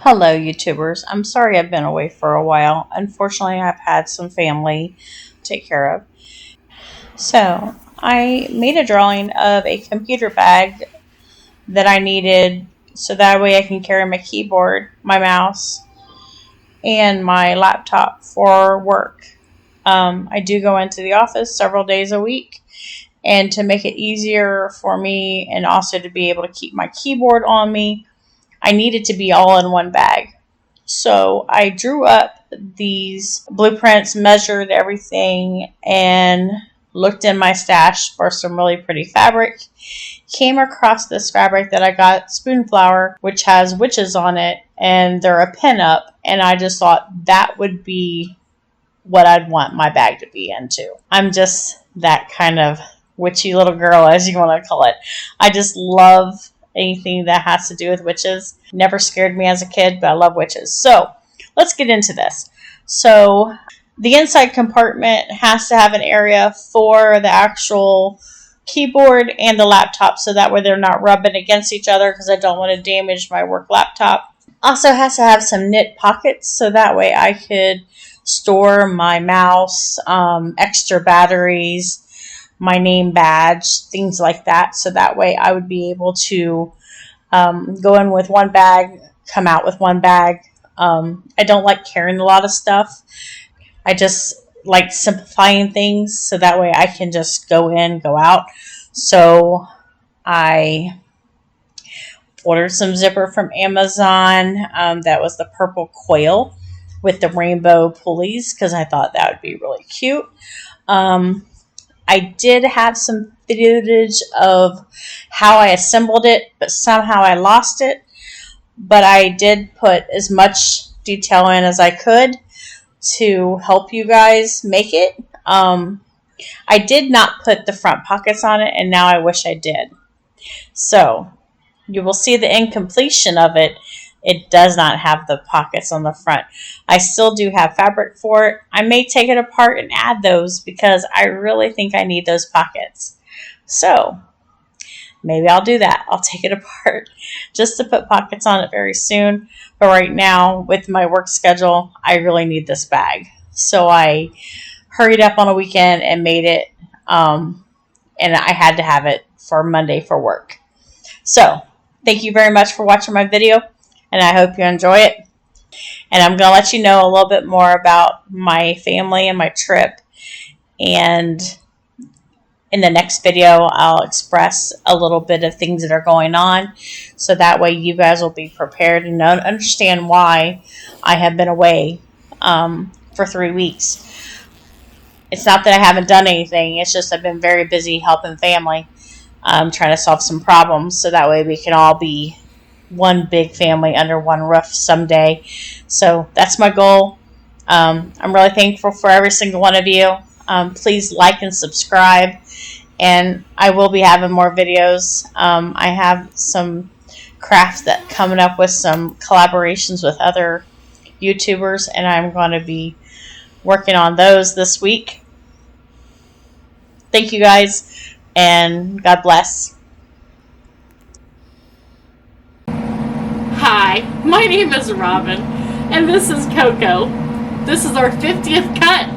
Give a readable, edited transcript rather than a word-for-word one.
Hello, YouTubers. I'm sorry I've been away for a while. Unfortunately, I've had some family to take care of. So, I made a drawing of a computer bag that I needed so that way I can carry my keyboard, my mouse, and my laptop for work. I do go into the office several days a week, and to make it easier for me and also to be able to keep my keyboard on me, I need it to be all in one bag. So I drew up these blueprints, measured everything, and looked in my stash for some really pretty fabric. Came across this fabric that I got at Spoonflower, which has witches on it, and they're a pin-up, and I just thought that would be what I'd want my bag to be into. I'm just that kind of witchy little girl, as you want to call it. I just love anything that has to do with witches. Never scared me as a kid, but I love witches. So let's get into this. So the inside compartment has to have an area for the actual keyboard and the laptop, so that way they're not rubbing against each other, because I don't want to damage my work laptop. Also has to have some knit pockets, so that way I could store my mouse, extra batteries, my name badge, things like that. So that way I would be able to go in with one bag, come out with one bag. I don't like carrying a lot of stuff. I just like simplifying things so that way I can just go in, go out. So I ordered some zipper from Amazon. That was the purple coil with the rainbow pulleys, because I thought that would be really cute. I did have some footage of how I assembled it, but somehow I lost it. But I did put as much detail in as I could to help you guys make it. I did not put the front pockets on it, and now I wish I did. So you will see the incompletion of it. It does not have the pockets on the front. I still do have fabric for it. I may take it apart and add those, because I really think I need those pockets. So maybe I'll do that. I'll take it apart just to put pockets on it very soon. But right now, with my work schedule, I really need this bag. So I hurried up on a weekend and made it. And I had to have it for Monday for work. So thank you very much for watching my video, and I hope you enjoy it. And I'm going to let you know a little bit more about my family and my trip. And in the next video, I'll express a little bit of things that are going on, so that way you guys will be prepared and understand why I have been away for 3 weeks. It's not that I haven't done anything. It's just I've been very busy helping family, trying to solve some problems, so that way we can all be one big family under one roof someday. So that's my goal. I'm really thankful for every single one of you. Please like and subscribe, and I will be having more videos. I have some crafts that coming up with some collaborations with other YouTubers, and I'm going to be working on those this week. Thank you guys, and God bless. Hi, my name is Robin, and this is Coco. This is our 50th cut.